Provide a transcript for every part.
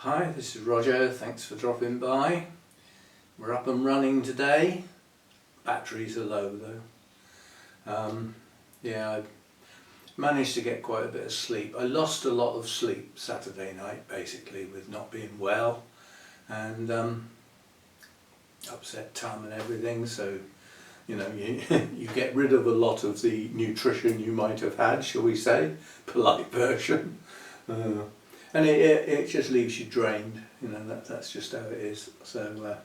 Hi, this is Roger, thanks for dropping by. We're up and running today. Batteries are low though. Yeah, I managed to get quite a bit of sleep. I lost a lot of sleep Saturday night basically with not being well and upset tum and everything, so you know, you get rid of a lot of the nutrition you might have had, shall we say, polite version. And it just leaves you drained, you know, that's just how it is. So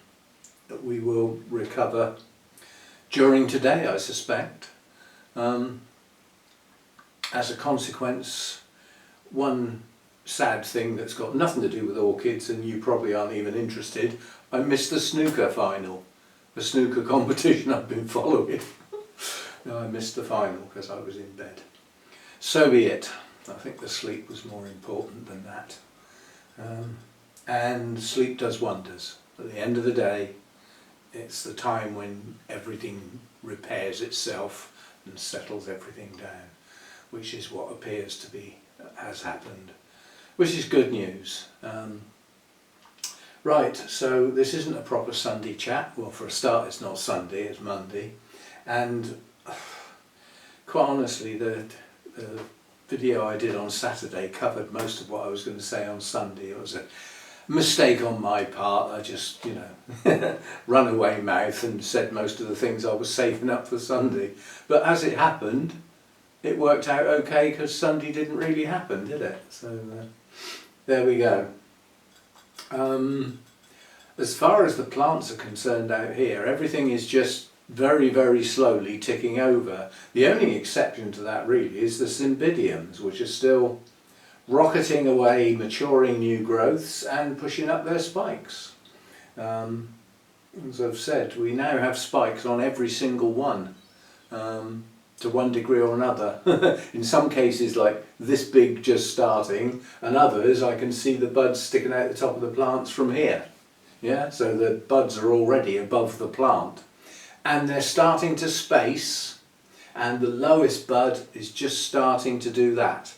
we will recover during today, I suspect. As a consequence, one sad thing that's got nothing to do with orchids, and you probably aren't even interested, I missed the snooker final, the snooker competition I've been following. No, I missed the final because I was in bed. So be it. I think the sleep was more important than that. And sleep does wonders. At the end of the day, it's the time when everything repairs itself and settles everything down, which is what appears to be, has happened, which is good news. Right, so this isn't a proper Sunday chat. Well, for a start, it's not Sunday, it's Monday. And quite honestly, the video I did on Saturday covered most of what I was going to say on Sunday. It was a mistake on my part. I just, you know, runaway mouth and said most of the things I was saving up for Sunday. But as it happened, it worked out okay because Sunday didn't really happen, did it? So there we go. As far as the plants are concerned out here, everything is just very, very slowly ticking over. The only exception to that really is the Cymbidiums, which are still rocketing away, maturing new growths and pushing up their spikes. As I've said, we now have spikes on every single one, to one degree or another. In some cases like this big just starting, and others I can see the buds sticking out the top of the plants from here. Yeah, so the buds are already above the plant. And they're starting to space, and the lowest bud is just starting to do that.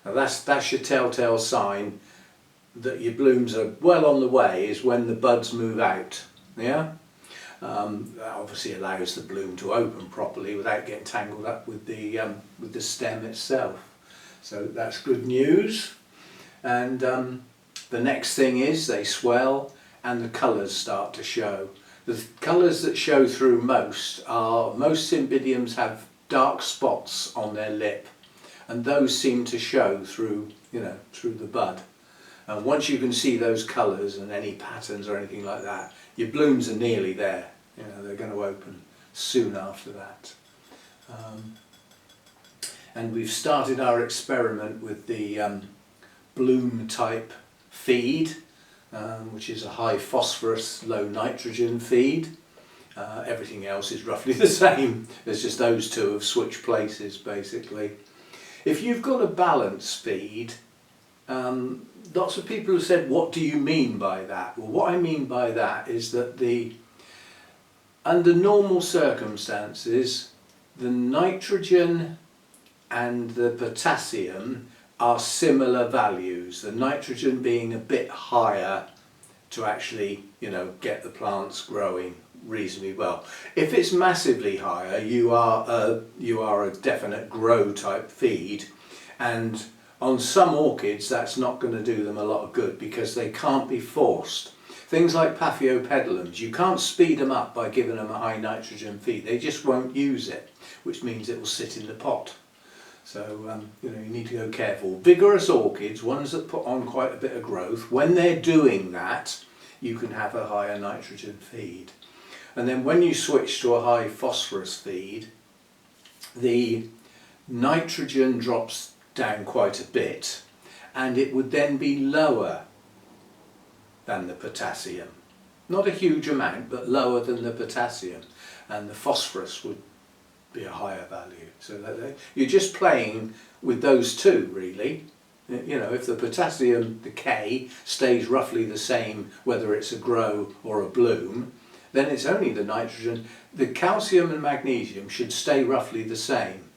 Now that's your telltale sign that your blooms are well on the way, is when the buds move out. Yeah, that obviously allows the bloom to open properly without getting tangled up with the stem itself. So that's good news. And the next thing is they swell and the colours start to show. The colours that show through most Cymbidiums have dark spots on their lip, and those seem to show through, you know, through the bud. And once you can see those colours and any patterns or anything like that, your blooms are nearly there. You know, they're going to open soon after that. And we've started our experiment with the bloom type feed. Which is a high phosphorus, low nitrogen feed. Everything else is roughly the same. There's just those two have switched places basically. If you've got a balanced feed, lots of people have said, what do you mean by that? Well, what I mean by that is that under normal circumstances, the nitrogen and the potassium are similar values, the nitrogen being a bit higher to actually, you know, get the plants growing reasonably well. If it's massively higher, you are a definite grow type feed, and on some orchids that's not going to do them a lot of good because they can't be forced. Things like Paphiopedilums, you can't speed them up by giving them a high nitrogen feed. They just won't use it, which means it will sit in the pot. So, you know, you need to go careful. Vigorous orchids, ones that put on quite a bit of growth, when they're doing that, you can have a higher nitrogen feed. And then when you switch to a high phosphorus feed, the nitrogen drops down quite a bit, and it would then be lower than the potassium. Not a huge amount, but lower than the potassium. And the phosphorus would be a higher value. So that you're just playing with those two really. You know, if the potassium, the K, stays roughly the same whether it's a grow or a bloom, then it's only the nitrogen. The calcium and magnesium should stay roughly the same.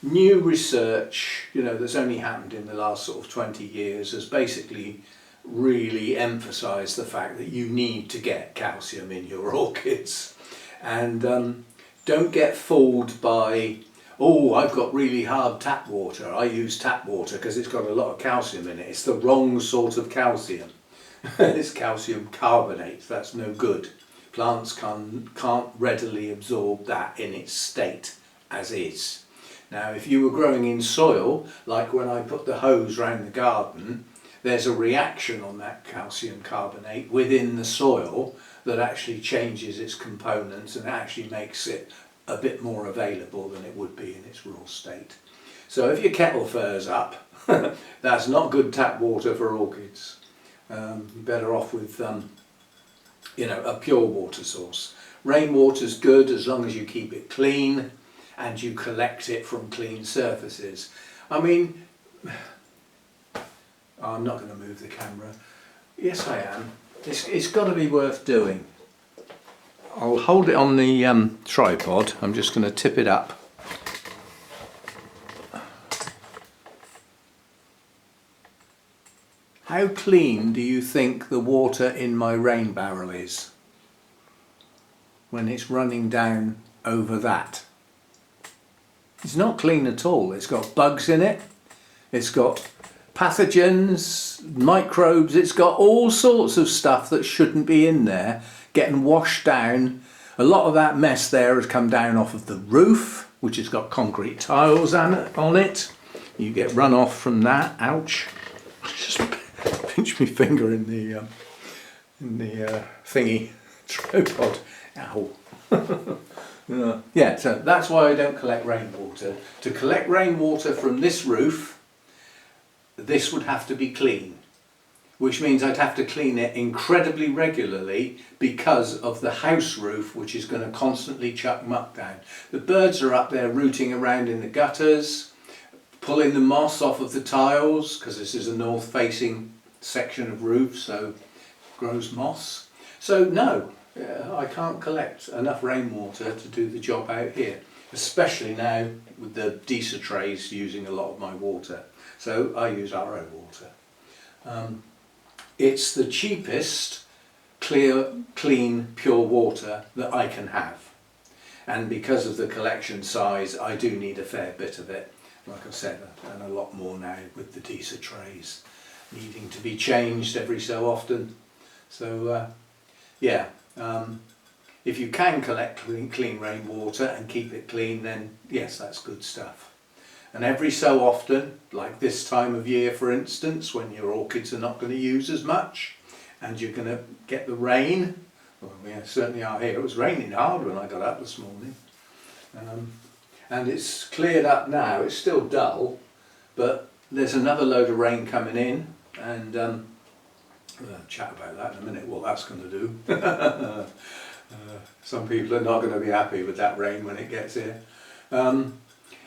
new research, that's only happened in the last sort of 20 years has basically really emphasised the fact that you need to get calcium in your orchids. And don't get fooled by, oh, I've got really hard tap water. I use tap water because it's got a lot of calcium in it. It's the wrong sort of calcium. It's calcium carbonate. That's no good. Plants can't readily absorb that in its state as is. Now, if you were growing in soil, like when I put the hose round the garden, there's a reaction on that calcium carbonate within the soil that actually changes its components and actually makes it a bit more available than it would be in its raw state. So if your kettle furs up, that's not good tap water for orchids. You're better off with a pure water source. Rainwater's good as long as you keep it clean and you collect it from clean surfaces. I mean, I'm not going to move the camera. Yes, I am. It's got to be worth doing. I'll hold it on the tripod. I'm just going to tip it up. How clean do you think the water in my rain barrel is when it's running down over that? It's not clean at all. It's got bugs in it. It's got pathogens, microbes. It's got all sorts of stuff that shouldn't be in there getting washed down. A lot of that mess there has come down off of the roof, which has got concrete tiles on it. You get runoff from that. Ouch. Just pinch my finger in the thingy tripod. Ow. Yeah, so that's why I don't collect rainwater. To collect rainwater from this roof, this would have to be clean, which means I'd have to clean it incredibly regularly because of the house roof, which is going to constantly chuck muck down. The birds are up there rooting around in the gutters, pulling the moss off of the tiles, because this is a north-facing section of roof, so it grows moss. So no, I can't collect enough rainwater to do the job out here, especially now with the Deesa trays using a lot of my water. So I use RO water. It's the cheapest, clear, clean, pure water that I can have. And because of the collection size, I do need a fair bit of it. Like I said, and a lot more now with the Deesa trays needing to be changed every so often. So yeah, if you can collect clean rainwater and keep it clean, then yes, that's good stuff. And every so often, like this time of year for instance, when your orchids are not going to use as much and you're going to get the rain, well, we certainly are here. It was raining hard when I got up this morning. And it's cleared up now. It's still dull, but there's another load of rain coming in, and we'll chat about that in a minute, what that's going to do. Some people are not going to be happy with that rain when it gets here.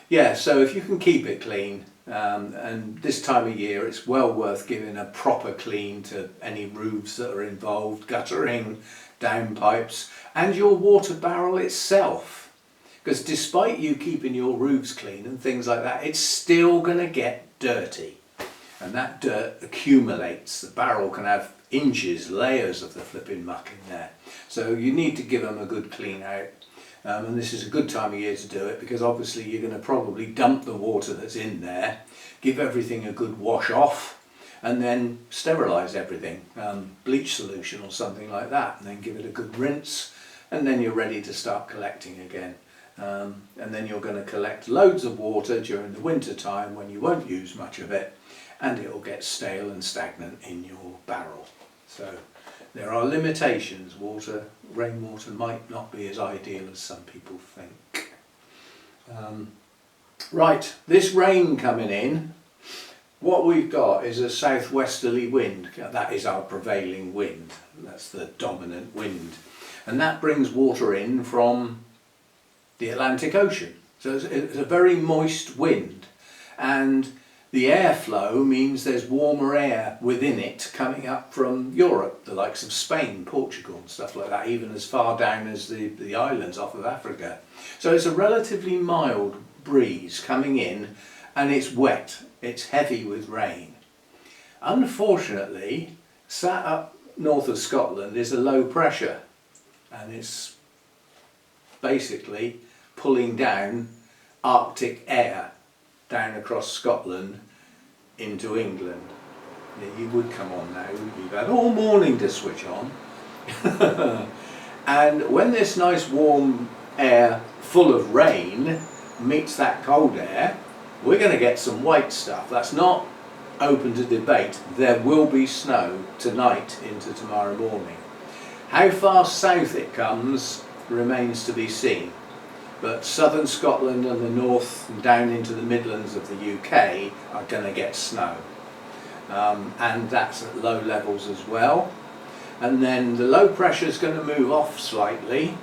Yeah, so if you can keep it clean, and this time of year it's well worth giving a proper clean to any roofs that are involved, guttering, downpipes, and your water barrel itself. Because despite you keeping your roofs clean and things like that, it's still going to get dirty. And that dirt accumulates. The barrel can have inches, layers of the flipping muck in there. So you need to give them a good clean out. And this is a good time of year to do it, because obviously you're going to probably dump the water that's in there, give everything a good wash off, and then sterilise everything. Bleach solution or something like that, and then give it a good rinse, and then you're ready to start collecting again. And then you're going to collect loads of water during the winter time when you won't use much of it, and it will get stale and stagnant in your barrel. So there are limitations. Rainwater might not be as ideal as some people think. Right, this rain coming in, what we've got is a southwesterly wind. That is our prevailing wind. That's the dominant wind. And that brings water in from the Atlantic Ocean. So it's a very moist wind, and the airflow means there's warmer air within it coming up from Europe, the likes of Spain, Portugal and stuff like that, even as far down as the islands off of Africa. So it's a relatively mild breeze coming in, and it's wet, it's heavy with rain. Unfortunately, sat up north of Scotland is a low pressure, and it's basically pulling down Arctic air down across Scotland into England. Yeah, you would come on now, you've had all morning to switch on. And when this nice warm air full of rain meets that cold air, we're going to get some white stuff. That's not open to debate. There will be snow tonight into tomorrow morning. How far south it comes remains to be seen, but southern Scotland and the north and down into the Midlands of the UK are going to get snow, and that's at low levels as well. And then the low pressure is going to move off slightly,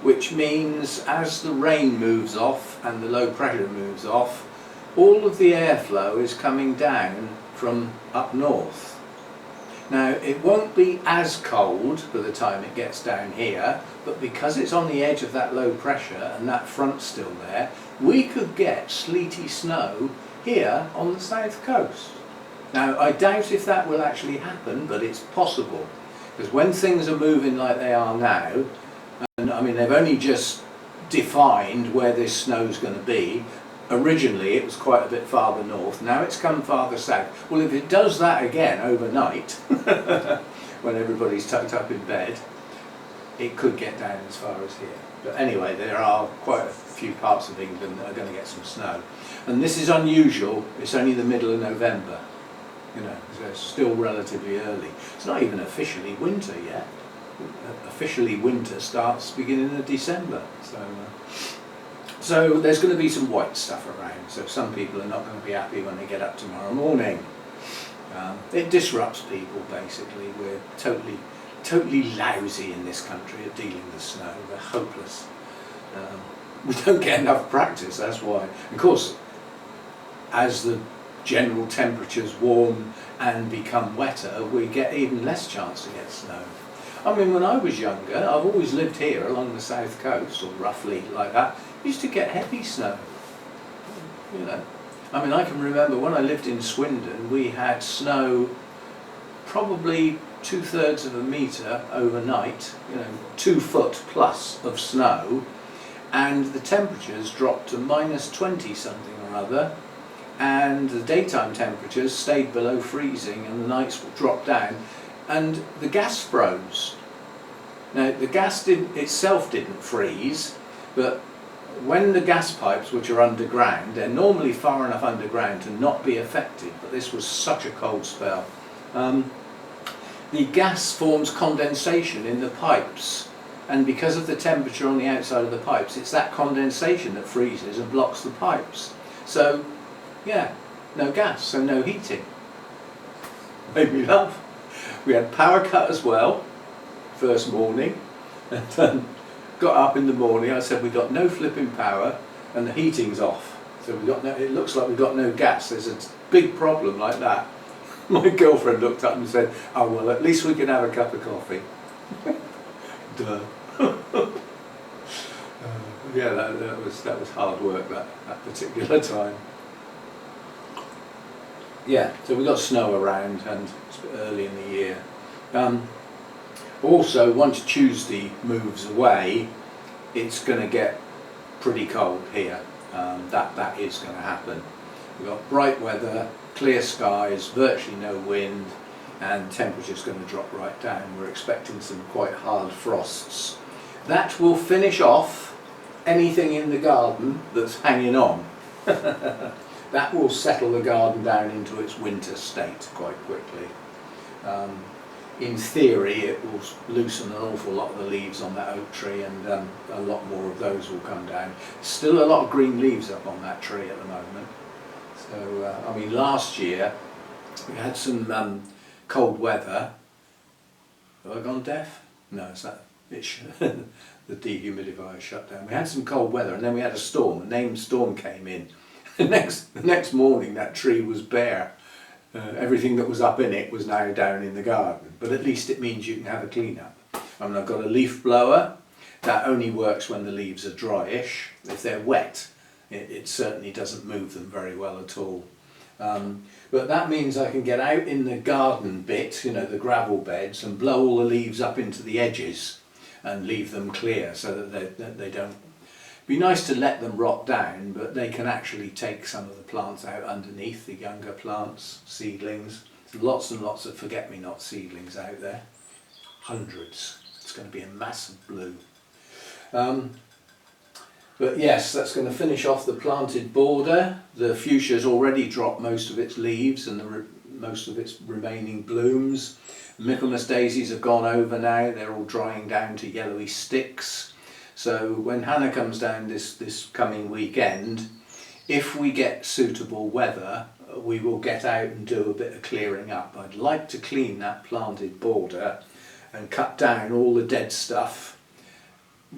which means as the rain moves off and the low pressure moves off, all of the airflow is coming down from up north. Now, it won't be as cold by the time it gets down here, but because it's on the edge of that low pressure and that front's still there, we could get sleety snow here on the south coast. Now, I doubt if that will actually happen, but it's possible, because when things are moving like they are now, and I mean they've only just defined where this snow's going to be. Originally it was quite a bit farther north, now it's come farther south. Well, if it does that again overnight, when everybody's tucked up in bed, it could get down as far as here. But anyway, there are quite a few parts of England that are going to get some snow. And this is unusual, it's only the middle of November. You know, so it's still relatively early. It's not even officially winter yet. Officially winter starts beginning of December. So there's going to be some white stuff around. So some people are not going to be happy when they get up tomorrow morning. It disrupts people basically. We're totally lousy in this country at dealing with snow. We're hopeless. We don't get enough practice, that's why. Of course, as the general temperatures warm and become wetter, we get even less chance to get snow. I mean, when I was younger, I've always lived here along the south coast, or roughly like that, used to get heavy snow. You know, I mean, I can remember when I lived in Swindon, we had snow probably 2/3 of a metre overnight, you know, 2 foot plus of snow, and the temperatures dropped to -20 something or other, and the daytime temperatures stayed below freezing and the nights dropped down, and the gas froze. Now, the gas itself didn't freeze, but when the gas pipes, which are underground, they're normally far enough underground to not be affected, but this was such a cold spell. The gas forms condensation in the pipes, and because of the temperature on the outside of the pipes, it's that condensation that freezes and blocks the pipes. So, yeah, no gas, so no heating. Made me laugh. We had power cut as well, first morning, and got up in the morning, I said we got no flipping power and the heating's off. So we got no, it looks like we've got no gas. There's a big problem like that. My girlfriend looked up and said, oh well, at least we can have a cup of coffee. Duh. Yeah, that was hard work that particular time. Yeah, so we got snow around and it's a bit early in the year. Also, once Tuesday moves away, it's going to get pretty cold here. That is going to happen. We've got bright weather, clear skies, virtually no wind, and temperature's going to drop right down. We're expecting some quite hard frosts. That will finish off anything in the garden that's hanging on. That will settle the garden down into its winter state quite quickly. In theory, it will loosen an awful lot of the leaves on that oak tree, and a lot more of those will come down. Still a lot of green leaves up on that tree at the moment. So, I mean, last year we had some cold weather. Have I gone deaf? No, it's that itch. The dehumidifier shut down. We had some cold weather, and then we had a storm. A named storm came in. The next morning, that tree was bare. Everything that was up in it was now down in the garden, but at least it means you can have a clean up. I mean, I've got a leaf blower that only works when the leaves are dryish. If they're wet, it certainly doesn't move them very well at all. But that means I can get out in the garden bit, you know, the gravel beds, and blow all the leaves up into the edges and leave them clear so that they don't. Be nice to let them rot down, but they can actually take some of the plants out underneath, the younger plants, seedlings. There's lots and lots of forget-me-not seedlings out there. Hundreds. It's going to be a massive bloom. But yes, that's going to finish off the planted border. The fuchsia's already dropped most of its leaves and most of its remaining blooms. The Michaelmas daisies have gone over now. They're all drying down to yellowy sticks. So when Hannah comes down this coming weekend, if we get suitable weather, we will get out and do a bit of clearing up. I'd like to clean that planted border and cut down all the dead stuff,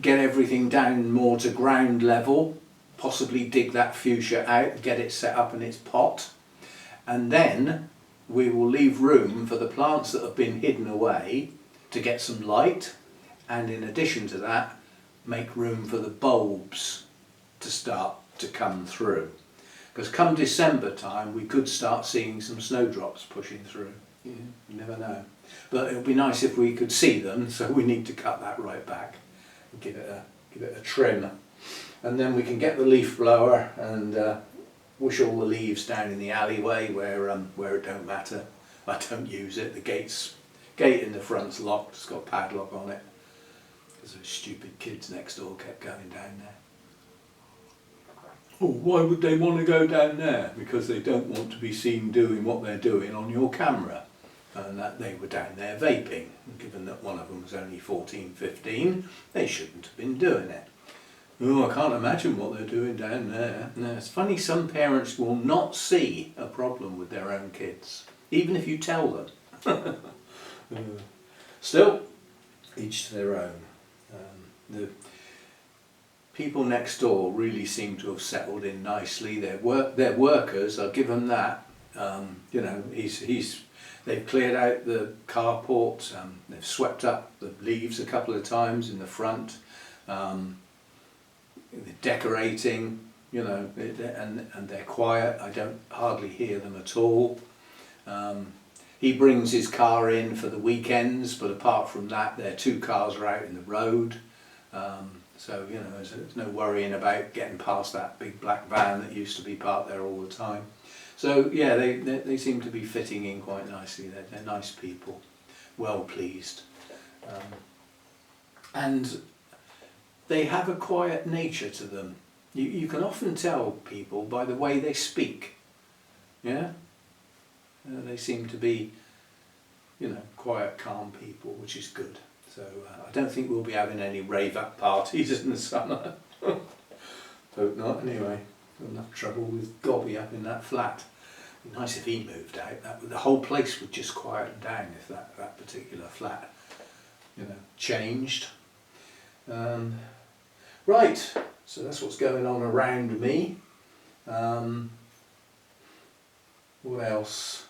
get everything down more to ground level, possibly dig that fuchsia out, get it set up in its pot, and then we will leave room for the plants that have been hidden away to get some light, and in addition to that, make room for the bulbs to start to come through. Because come December time we could start seeing some snowdrops pushing through. Yeah, you never know. But it would be nice if we could see them, so we need to cut that right back and give it a trim. And then we can get the leaf blower and whoosh all the leaves down in the alleyway where it don't matter. I don't use it. The gate in the front's locked, it's got a padlock on it. Those stupid kids next door kept going down there. Oh, why would they want to go down there? Because they don't want to be seen doing what they're doing on your camera. And that they were down there vaping. Given that one of them was only 14, 15, they shouldn't have been doing it. Oh, I can't imagine what they're doing down there. No, it's funny, some parents will not see a problem with their own kids, even if you tell them. Still, each to their own. The people next door really seem to have settled in nicely. Their workers, I'll give them that. You know, they've cleared out the carport. They've swept up the leaves a couple of times in the front. They're decorating, you know, and they're quiet. I don't hardly hear them at all. He brings his car in for the weekends, but apart from that, their two cars are out in the road. So, you know, there's no worrying about getting past that big black van that used to be parked there all the time. So, yeah, they seem to be fitting in quite nicely. They're nice people, well pleased. And they have a quiet nature to them. You can often tell people by the way they speak. Yeah? They seem to be, you know, quiet, calm people, which is good. So I don't think we'll be having any rave-up parties in the summer. Hope not, anyway. Got enough trouble with Gobby up in that flat. It'd be nice if he moved out. The whole place would just quieten down if that particular flat, you know, changed. Right, so that's what's going on around me. What else?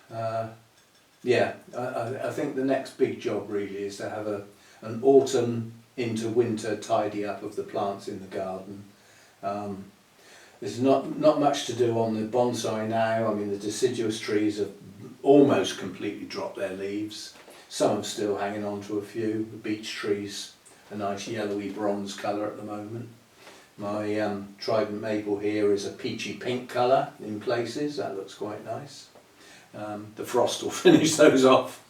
Yeah, I think the next big job really is to have an autumn into winter tidy up of the plants in the garden. There's not much to do on the bonsai now. I mean, the deciduous trees have almost completely dropped their leaves. Some are still hanging on to a few. The beech trees, a nice yellowy bronze colour at the moment. My trident maple here is a peachy pink colour in places. That looks quite nice. The frost will finish those off.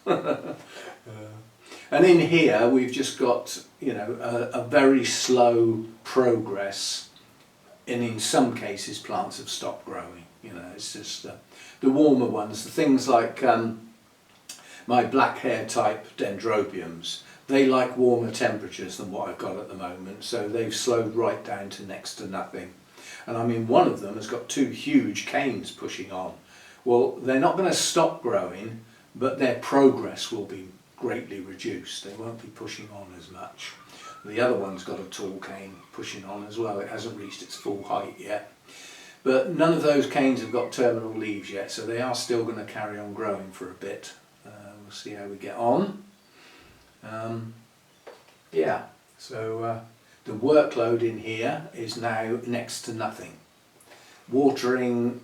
And in here we've just got, you know, a very slow progress, and in some cases plants have stopped growing. You know, it's just the warmer ones, the things like my black hair type dendrobiums. They like warmer temperatures than what I've got at the moment, so they've slowed right down to next to nothing. And I mean, one of them has got two huge canes pushing on. Well, they're not going to stop growing, but their progress will be greatly reduced. They won't be pushing on as much. The other one's got a tall cane pushing on as well. It hasn't reached its full height yet. But none of those canes have got terminal leaves yet, so they are still going to carry on growing for a bit. We'll see how we get on. Yeah, so the workload in here is now next to nothing. watering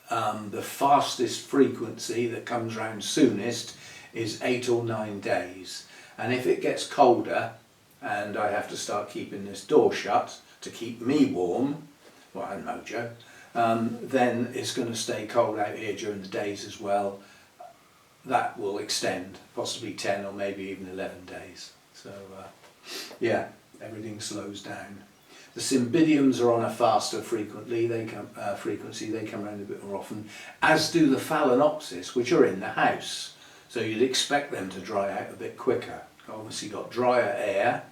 the fastest frequency that comes round soonest is 8 or 9 days, and if it gets colder and I have to start keeping this door shut to keep me warm, well, and Mojo, then it's going to stay cold out here during the days as well. That will extend possibly 10 or maybe even 11 days. So yeah, everything slows down. The Cymbidiums are on a faster frequency, they come around a bit more often, as do the Phalaenopsis, which are in the house. So you'd expect them to dry out a bit quicker. Obviously got drier air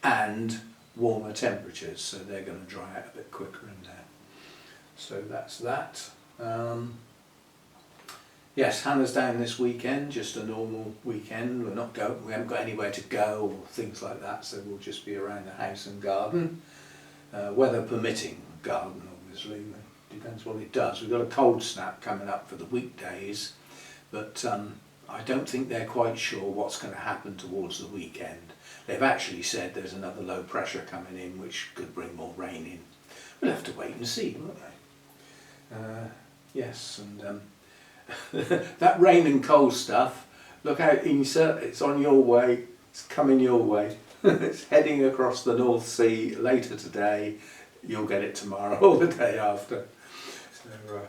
and warmer temperatures, so they're going to dry out a bit quicker in there. So that's that. Yes, Hannah's down this weekend, just a normal weekend. We haven't got anywhere to go or things like that, so we'll just be around the house and garden. Weather permitting garden, obviously, depends what it does. We've got a cold snap coming up for the weekdays, but I don't think they're quite sure what's going to happen towards the weekend. They've actually said there's another low pressure coming in which could bring more rain in. We'll have to wait and see, won't we? Yes, and that rain and cold stuff, look out, Insert, it's on your way, it's coming your way. It's heading across the North Sea later today. You'll get it tomorrow or the day after. So,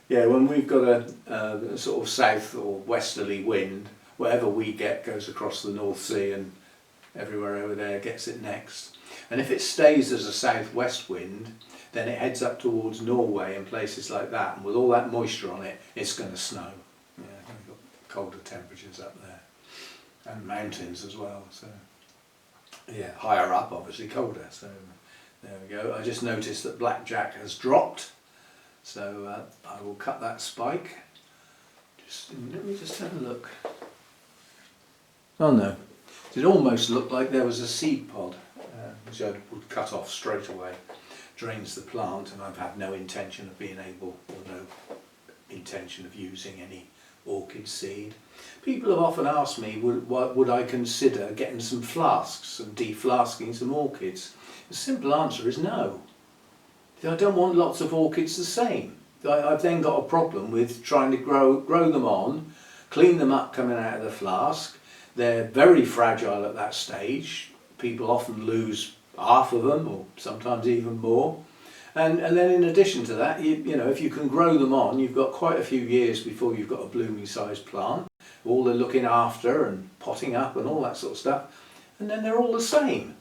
yeah, when we've got a sort of south or westerly wind, whatever we get goes across the North Sea, and everywhere over there gets it next. And if it stays as a southwest wind, then it heads up towards Norway and places like that, and with all that moisture on it, it's going to snow. Yeah, we've got colder temperatures up there, and mountains as well. So yeah, higher up obviously colder. So there we go. I just noticed that blackjack has dropped, so I will cut that spike. Let me just have a look. Oh no, it almost looked like there was a seed pod, which I would cut off straight away. Drains the plant, and I've had no intention of being able, or no intention of using any orchid seed. People have often asked me, would I consider getting some flasks and deflasking some orchids? The simple answer is no. I don't want lots of orchids the same. I've then got a problem with trying to grow them on, clean them up coming out of the flask. They're very fragile at that stage. People often lose half of them, or sometimes even more. And then in addition to that, you know, if you can grow them on, you've got quite a few years before you've got a blooming sized plant. All the looking after and potting up and all that sort of stuff. And then they're all the same.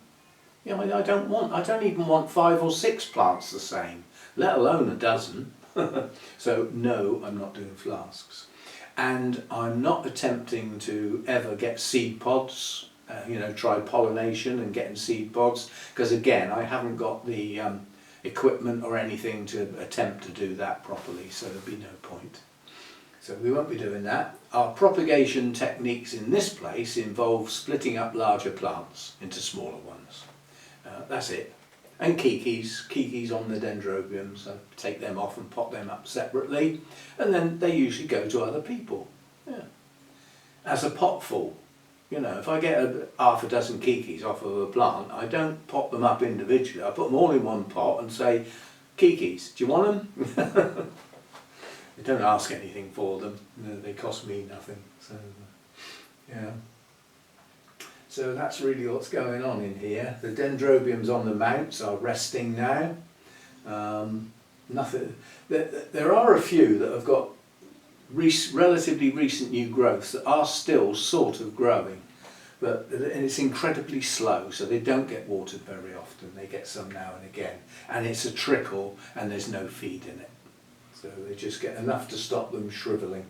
You know, I don't even want 5 or 6 plants the same, let alone a dozen. So no, I'm not doing flasks. And I'm not attempting to ever get seed pods, you know, try pollination and getting seed pods, because again, I haven't got the equipment or anything to attempt to do that properly, so there'll be no point. So we won't be doing that. Our propagation techniques in this place involve splitting up larger plants into smaller ones. That's it. And kikis on the dendrobiums, I take them off and pot them up separately, and then they usually go to other people. Yeah. As a pot full. You know, if I get half a dozen kikis off of a plant, I don't pot them up individually. I put them all in one pot and say, kikis, do you want them? I don't ask anything for them. They cost me nothing. So, yeah. So that's really what's going on in here. The dendrobiums on the mounts are resting now. Nothing. There are a few that have got relatively recent new growths that are still sort of growing, but it's incredibly slow, so they don't get watered very often. They get some now and again, and it's a trickle and there's no feed in it, so they just get enough to stop them shrivelling.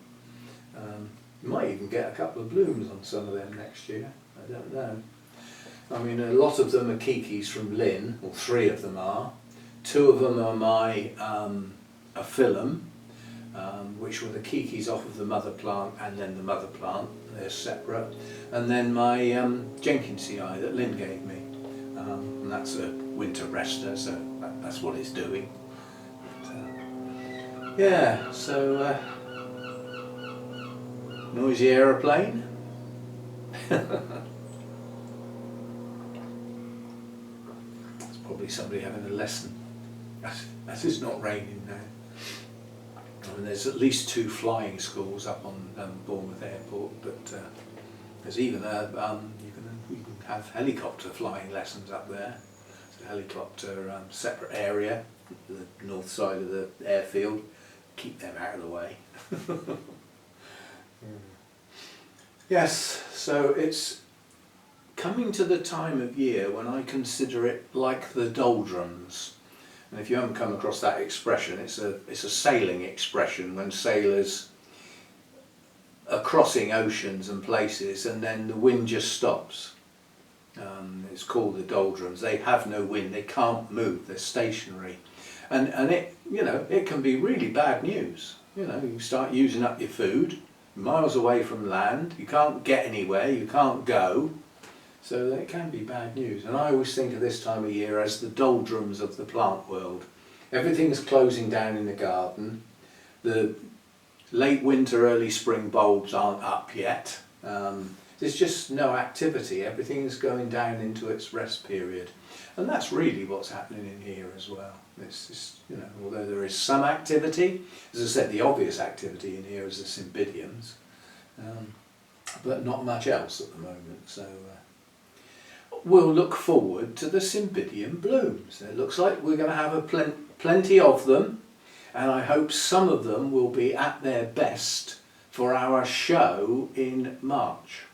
You might even get a couple of blooms on some of them next year, I don't know. I mean, a lot of them are kikis from Lynn, or 3 of them are. 2 of them are my aphyllum, which were the kikis off of the mother plant and then the mother plant, they're separate, and then my Jenkinsii that Lynn gave me, and that's a winter rester, so that's what it's doing. But, yeah, so noisy aeroplane. It's probably somebody having a lesson, as it's not raining now. I mean, there's at least 2 flying schools up on Bournemouth Airport, but there's even you can have helicopter flying lessons up there. It's a helicopter separate area, the north side of the airfield. Keep them out of the way. Yes, so it's coming to the time of year when I consider it like the doldrums. And if you haven't come across that expression, it's a sailing expression when sailors are crossing oceans and places and then the wind just stops. It's called the doldrums. They have no wind, they can't move, they're stationary. And it, you know, it can be really bad news. You know, you start using up your food, miles away from land, you can't get anywhere, you can't go. So it can be bad news. And I always think of this time of year as the doldrums of the plant world. Everything's closing down in the garden. The late winter, early spring bulbs aren't up yet. There's just no activity. Everything's going down into its rest period. And that's really what's happening in here as well. It's just, you know, although there is some activity, as I said, the obvious activity in here is the Cymbidiums, but not much else at the moment. So we'll look forward to the Cymbidium blooms. It looks like we're going to have plenty of them, and I hope some of them will be at their best for our show in March.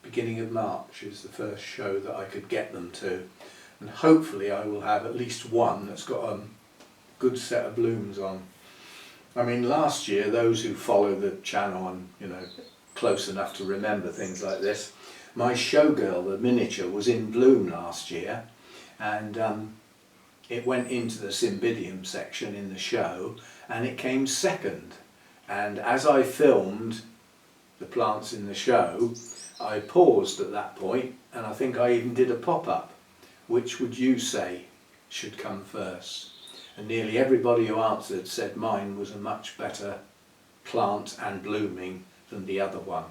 Beginning of March is the first show that I could get them to, and hopefully I will have at least one that's got a good set of blooms on. I mean, last year, those who follow the channel and, you know, close enough to remember things like this, my showgirl, the miniature, was in bloom last year, and it went into the Cymbidium section in the show and it came second. And as I filmed the plants in the show, I paused at that point, and I think I even did a pop-up. Which would you say should come first? And nearly everybody who answered said mine was a much better plant and blooming than the other one.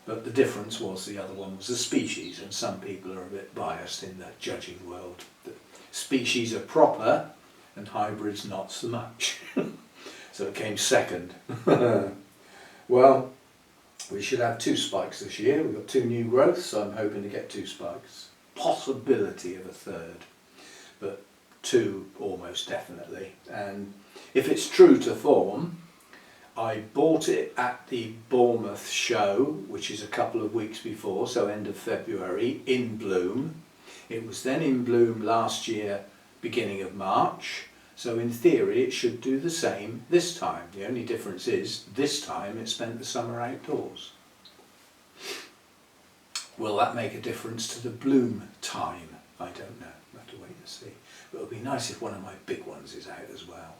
But the difference was the other one was a species, and some people are a bit biased in the judging world. The species are proper and hybrids not so much. So it came second. Well, we should have 2 spikes this year. We've got 2 new growths, so I'm hoping to get 2 spikes. Possibility of a third, but 2 almost definitely. And if it's true to form, I bought it at the Bournemouth show, which is a couple of weeks before, so end of February, in bloom. It was then in bloom last year, beginning of March. So in theory it should do the same this time. The only difference is this time it spent the summer outdoors. Will that make a difference to the bloom time? I don't know. We'll have to wait and see. But it would be nice if one of my big ones is out as well.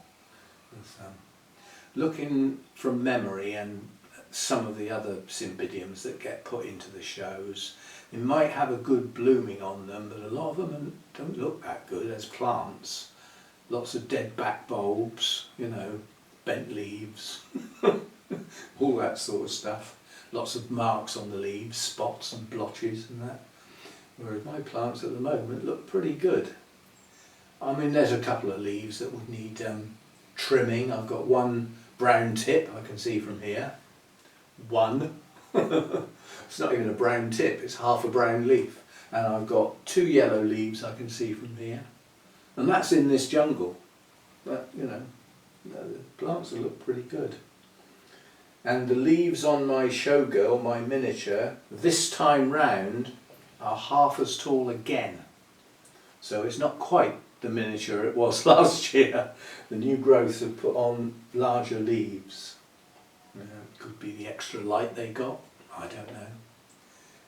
Looking from memory and some of the other Cymbidiums that get put into the shows, they might have a good blooming on them, but a lot of them don't look that good as plants. Lots of dead back bulbs, you know, bent leaves, all that sort of stuff. Lots of marks on the leaves, spots and blotches and that. Whereas my plants at the moment look pretty good. I mean, there's a couple of leaves that would need trimming. I've got one brown tip I can see from here. One. It's not even a brown tip, it's half a brown leaf. And I've got 2 yellow leaves I can see from here. And that's in this jungle. But, you know, the plants will look pretty good. And the leaves on my showgirl, my miniature, this time round are half as tall again. So it's not quite the miniature it was last year. The new growths have put on larger leaves. Could be the extra light they got, I don't know.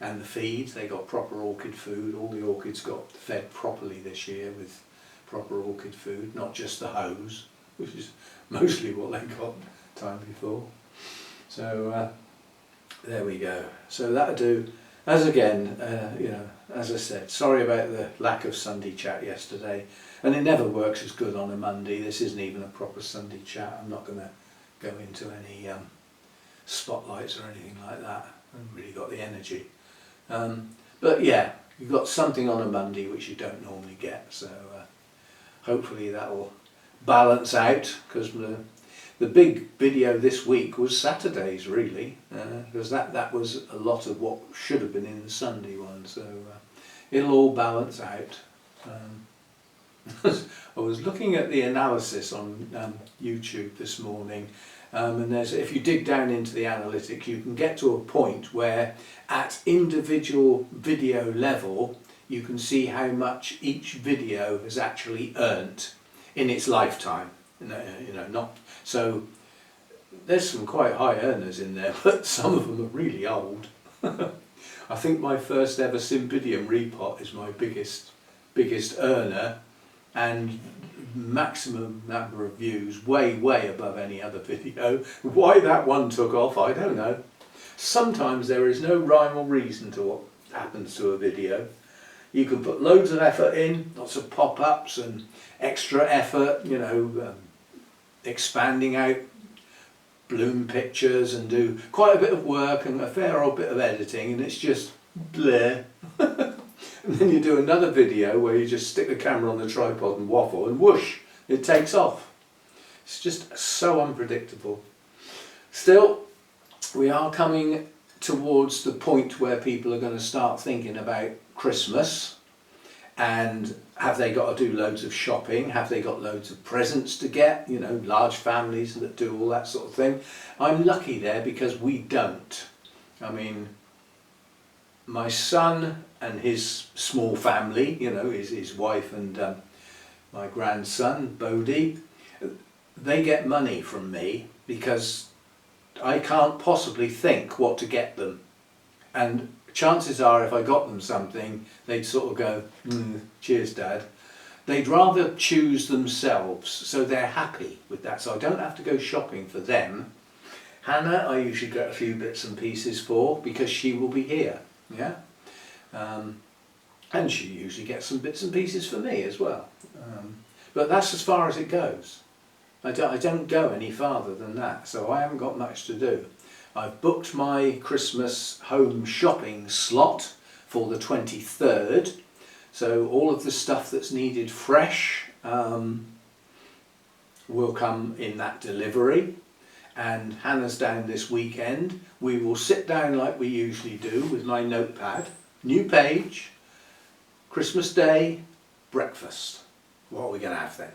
And the feed, they got proper orchid food. All the orchids got fed properly this year with proper orchid food, not just the hose, which is mostly what they got the time before. So there we go. So that'll do. As again, you know, as I said, sorry about the lack of Sunday chat yesterday, and it never works as good on a Monday. This isn't even a proper Sunday chat. I'm not going to go into any spotlights or anything like that. I haven't really got the energy. But yeah, you've got something on a Monday which you don't normally get. So hopefully that will balance out, because The big video this week was Saturday's, really, because that was a lot of what should have been in the Sunday one, so it'll all balance out. I was looking at the analysis on YouTube this morning, and if you dig down into the analytics, you can get to a point where at individual video level you can see how much each video has actually earned in its lifetime. Not so. There's some quite high earners in there, but some of them are really old. I think my first ever Cymbidium repot is my biggest earner, and maximum number of views, way above any other video. Why that one took off, I don't know. Sometimes there is no rhyme or reason to what happens to a video. You can put loads of effort in, lots of pop-ups and extra effort, expanding out bloom pictures, and do quite a bit of work and a fair old bit of editing, and it's just bleh. And then you do another video where you just stick the camera on the tripod and waffle, and whoosh, it takes off. It's just so unpredictable. Still, we are coming towards the point where people are going to start thinking about Christmas, and have they got to do loads of shopping, have they got loads of presents to get, large families that do all that sort of thing. I'm lucky there because we don't. I mean, my son and his small family, his wife and my grandson, Bodie, they get money from me because I can't possibly think what to get them. And chances are if I got them something, they'd sort of go, cheers Dad. They'd rather choose themselves, so they're happy with that. So I don't have to go shopping for them. Hannah, I usually get a few bits and pieces for because she will be here. Yeah, and she usually gets some bits and pieces for me as well, but that's as far as it goes. I don't go any farther than that, so I haven't got much to do. I've booked my Christmas home shopping slot for the 23rd, so all of the stuff that's needed fresh will come in that delivery. And Hannah's down this weekend. We will sit down like we usually do with my notepad, new page, Christmas Day, breakfast. What are we going to have then?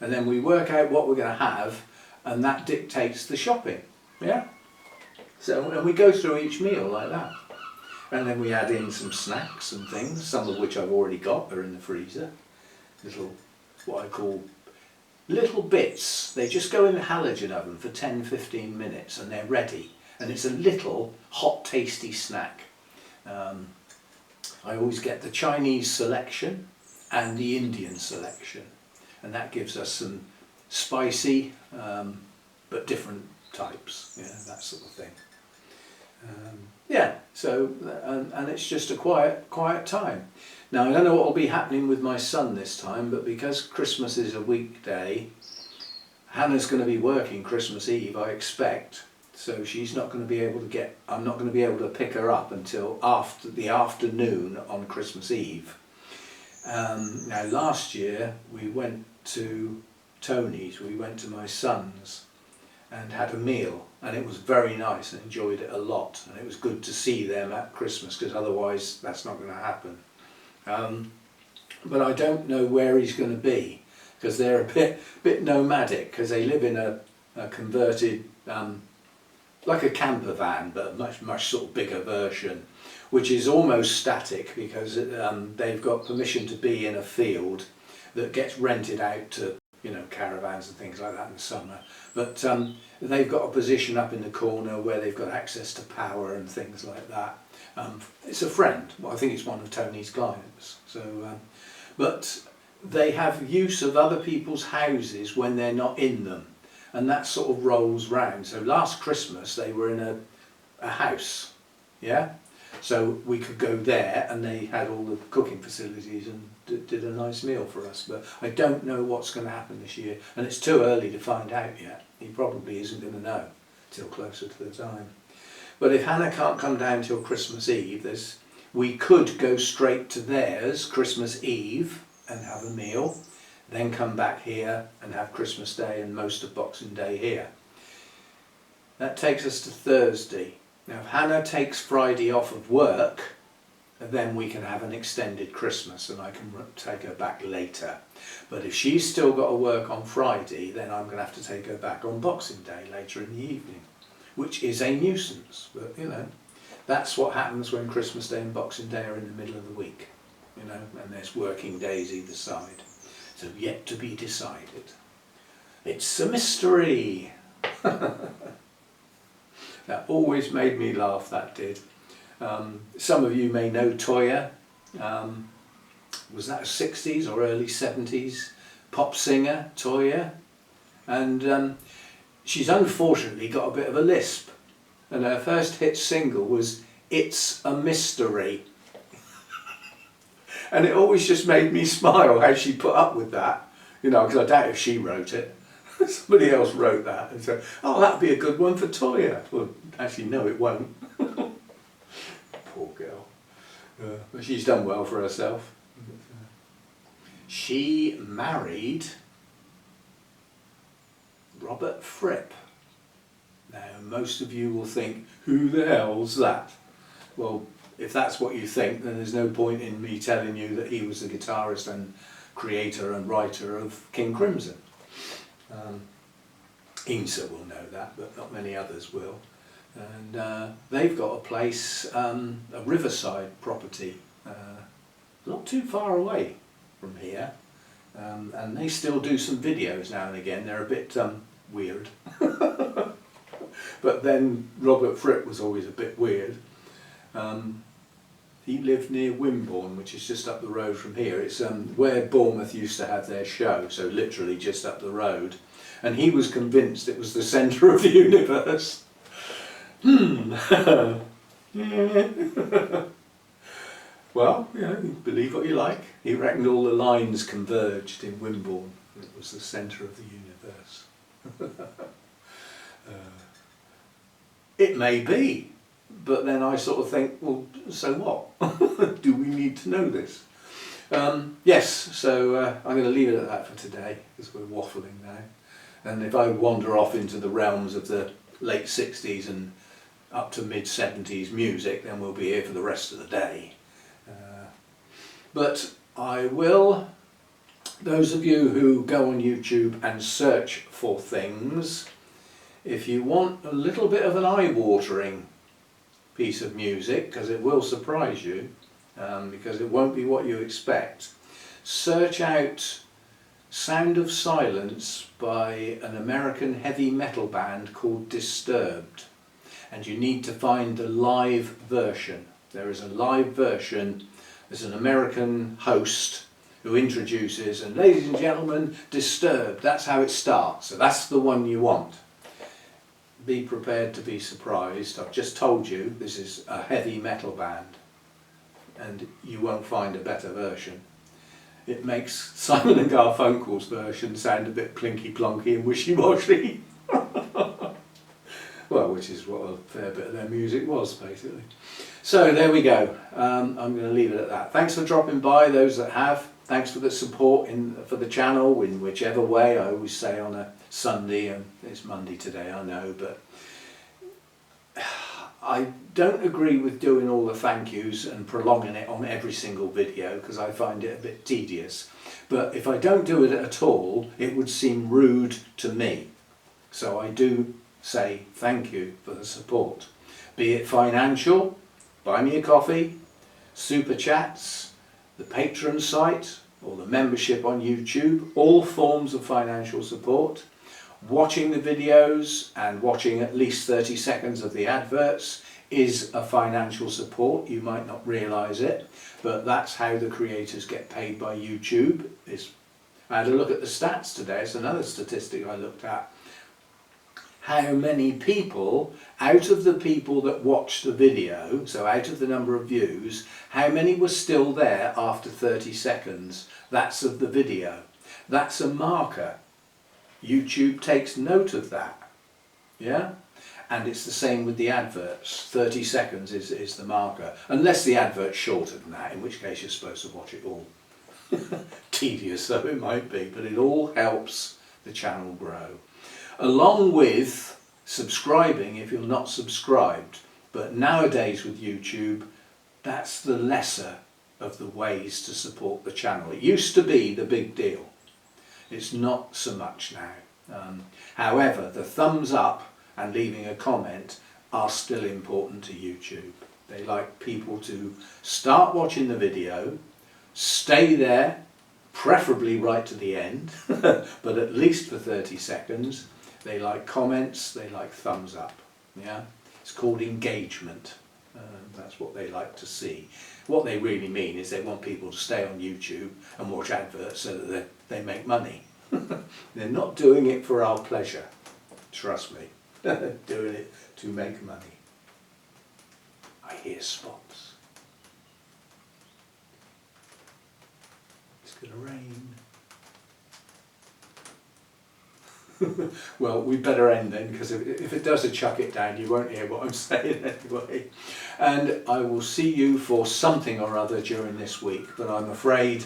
And then we work out what we're going to have, and that dictates the shopping. Yeah? So, and we go through each meal like that. And then we add in some snacks and things, some of which I've already got, they're in the freezer. Little, what I call little bits. They just go in the halogen oven for 10-15 minutes and they're ready, and it's a little hot tasty snack. I always get the Chinese selection and the Indian selection, and that gives us some spicy but different types, that sort of thing. So and it's just a quiet time. Now, I don't know what will be happening with my son this time, but because Christmas is a weekday, Hannah's going to be working Christmas Eve, I expect, so she's not going to be able to I'm not going to be able to pick her up until after the afternoon on Christmas Eve. Now, last year we went to Tony's, we went to my son's and had a meal, and it was very nice and enjoyed it a lot, and it was good to see them at Christmas because otherwise that's not going to happen. But I don't know where he's going to be because they're a bit nomadic, because they live in a converted, like a camper van, but a much sort of bigger version, which is almost static because they've got permission to be in a field that gets rented out to caravans and things like that in the summer. But they've got a position up in the corner where they've got access to power and things like that. It's a friend. Well, I think it's one of Tony's clients. So, but they have use of other people's houses when they're not in them, and that sort of rolls round. So last Christmas they were in a house, yeah. So we could go there, and they had all the cooking facilities and did a nice meal for us. But I don't know what's going to happen this year, and it's too early to find out yet. He probably isn't going to know till closer to the time. But if Hannah can't come down till Christmas Eve, we could go straight to theirs Christmas Eve and have a meal, then come back here and have Christmas Day and most of Boxing Day here. That takes us to Thursday. Now if Hannah takes Friday off of work, then we can have an extended Christmas and I can take her back later. But if she's still got to work on Friday, then I'm going to have to take her back on Boxing Day later in the evening, which is a nuisance. But you know, that's what happens when Christmas Day and Boxing Day are in the middle of the week, you know, and there's working days either side. So yet to be decided. It's a mystery. That always made me laugh, that did. Some of you may know Toyah. Was that a 60s or early 70s pop singer, Toyah? And she's unfortunately got a bit of a lisp. And her first hit single was It's a Mystery. And it always just made me smile how she put up with that. You know, because I doubt if she wrote it. Somebody else wrote that and said, oh, that'd be a good one for Toyah. Well, actually, no, it won't. Poor girl. But she's done well for herself. She married Robert Fripp. Now, most of you will think, who the hell's that? Well, if that's what you think, then there's no point in me telling you that he was the guitarist and creator and writer of King Crimson. Insa will know that, but not many others will. And they've got a place, a riverside property, not too far away from here. And they still do some videos now and again. They're a bit weird. But then Robert Fripp was always a bit weird. He lived near Wimborne, which is just up the road from here. It's where Bournemouth used to have their show, so literally just up the road. And he was convinced it was the centre of the universe. Well, you know, believe what you like. He reckoned all the lines converged in Wimborne. It was the centre of the universe. It may be. But then I sort of think, well, so what? Do we need to know this? Yes, so I'm going to leave it at that for today, because we're waffling now. And if I wander off into the realms of the late 60s and up to mid 70s music, then we'll be here for the rest of the day. But I will, those of you who go on YouTube and search for things, if you want a little bit of an eye-watering piece of music, because it will surprise you, because it won't be what you expect, search out Sound of Silence by an American heavy metal band called Disturbed, and you need to find the live version. There is a live version. There's an American host who introduces, and ladies and gentlemen, Disturbed. That's how it starts, so that's the one you want. Be prepared to be surprised. I've just told you this is a heavy metal band and you won't find a better version. It makes Simon and Garfunkel's version sound a bit plinky plonky and wishy-washy. Well, which is what a fair bit of their music was, basically. So there we go. I'm going to leave it at that. Thanks for dropping by, those that have. Thanks for the support for the channel in whichever way. I always say on a Sunday, and it's Monday today, I know, but I don't agree with doing all the thank yous and prolonging it on every single video, because I find it a bit tedious. But if I don't do it at all, it would seem rude to me. So I do say thank you for the support. Be it financial, buy me a coffee, super chats, the Patreon site, or the membership on YouTube, all forms of financial support. Watching the videos and watching at least 30 seconds of the adverts is a financial support. You might not realise it, but that's how the creators get paid by YouTube. I had a look at the stats today. It's another statistic I looked at. How many people, out of the people that watched the video, so out of the number of views, how many were still there after 30 seconds? That's of the video. That's a marker. YouTube takes note of that. Yeah? And it's the same with the adverts. 30 seconds is the marker. Unless the advert's shorter than that, in which case you're supposed to watch it all. Tedious though it might be, but it all helps the channel grow. Along with subscribing if you're not subscribed. But nowadays with YouTube, that's the lesser of the ways to support the channel. It used to be the big deal. It's not so much now. However, the thumbs up and leaving a comment are still important to YouTube. They like people to start watching the video, stay there, preferably right to the end, but at least for 30 seconds. They like comments, they like thumbs up. Yeah, it's called engagement. That's what they like to see. What they really mean is they want people to stay on YouTube and watch adverts so that they make money. They're not doing it for our pleasure, trust me. They're doing it to make money. I hear spots. It's going to rain. Well, we better end then, because if it does chuck it down, you won't hear what I'm saying anyway. And I will see you for something or other during this week, but I'm afraid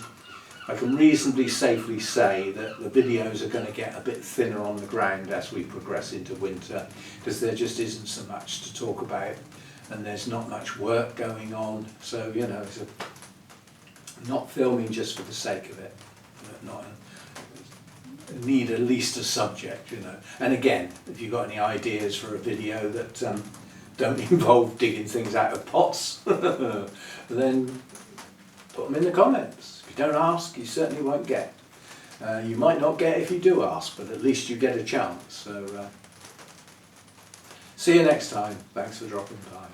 I can reasonably safely say that the videos are going to get a bit thinner on the ground as we progress into winter, because there just isn't so much to talk about and there's not much work going on. So, you know, it's not filming just for the sake of it, not need at least a subject, you know. And again, if you've got any ideas for a video that don't involve digging things out of pots, then put them in the comments. If you don't ask, you certainly won't get. You might not get if you do ask, but at least you get a chance. So see you next time. Thanks for dropping by.